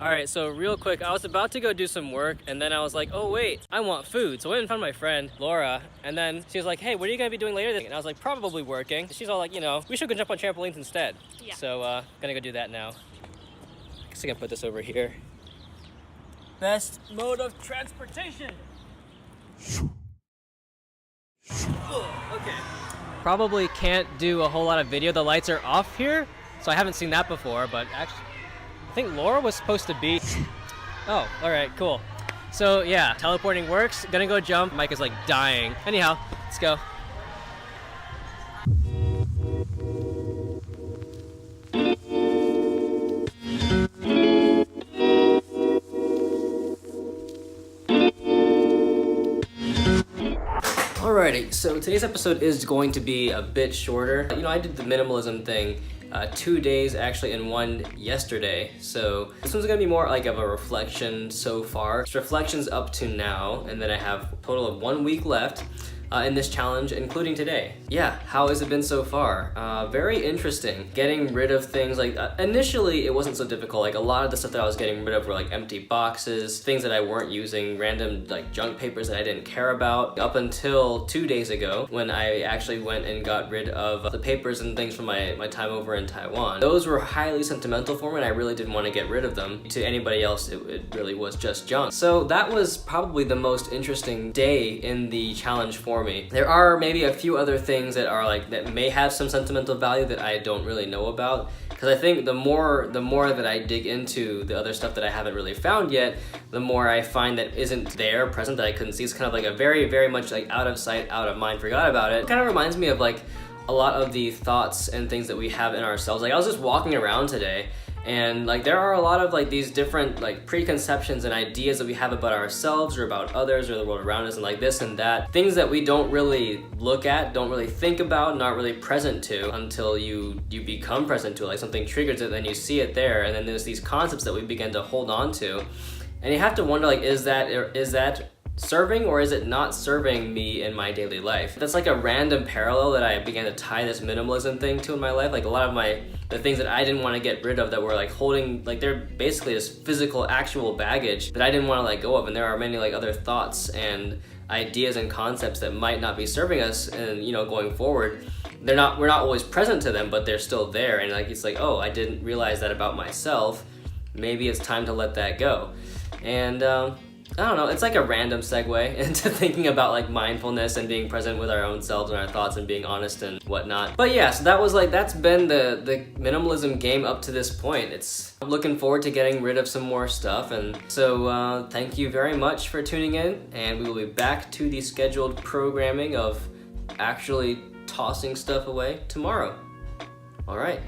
Alright, so real quick, I was about to go do some work and then I was like, oh wait, I want food. So I went and found my friend, Laura, and then she was like, hey, what are you gonna be doing later? And I was like, probably working. She's all like, we should go jump on trampolines instead. Yeah. So, gonna go do that now. I guess I can put this over here. Best mode of transportation. Okay. Probably can't do a whole lot of video. The lights are off here, so I haven't seen that before, but actually, I think Laura was supposed to be... Oh, all right, cool. So yeah, teleporting works. Gonna go jump. Mike is like dying. Anyhow, let's go. Alrighty, so today's episode is going to be a bit shorter. I did the minimalism thing 2 days actually and one yesterday. So this one's gonna be more like of a reflection so far. It's reflections up to now, and then I have a total of 1 week left in this challenge, including today. Yeah, how has it been so far? Very interesting. Getting rid of things like, initially it wasn't so difficult. Like a lot of the stuff that I was getting rid of were like empty boxes, things that I weren't using, random like junk papers that I didn't care about, up until 2 days ago when I actually went and got rid of the papers and things from my time over in Taiwan. Those were highly sentimental for me and I really didn't want to get rid of them. To anybody else, it really was just junk. So that was probably the most interesting day in the challenge for me. There are maybe a few other things that are like, that may have some sentimental value that I don't really know about, because I think the more that I dig into the other stuff that I haven't really found yet, the more I find that isn't there, present, that I couldn't see. It's kind of like a very, very much like out of sight, out of mind, forgot about it. It kind of reminds me of like a lot of the thoughts and things that we have in ourselves. Like I was just walking around today, and like there are a lot of like these different like preconceptions and ideas that we have about ourselves or about others or the world around us, and like this and that, things that we don't really look at, don't really think about, not really present to until you become present to it. Like something triggers it, then you see it there, and then there's these concepts that we begin to hold on to, and you have to wonder, like, is that serving or is it not serving me in my daily life? That's like a random parallel that I began to tie this minimalism thing to in my life. Like a lot of the things that I didn't want to get rid of, that were like holding, like they're basically just physical, actual baggage that I didn't want to let go of. And there are many like other thoughts and ideas and concepts that might not be serving us, and going forward, we're not always present to them, but they're still there. And like it's like, oh, I didn't realize that about myself. Maybe it's time to let that go. And I don't know, it's like a random segue into thinking about like mindfulness and being present with our own selves and our thoughts and being honest and whatnot. But yeah, so that's been the minimalism game up to this point. I'm looking forward to getting rid of some more stuff, and so thank you very much for tuning in, and we will be back to the scheduled programming of actually tossing stuff away tomorrow. All right,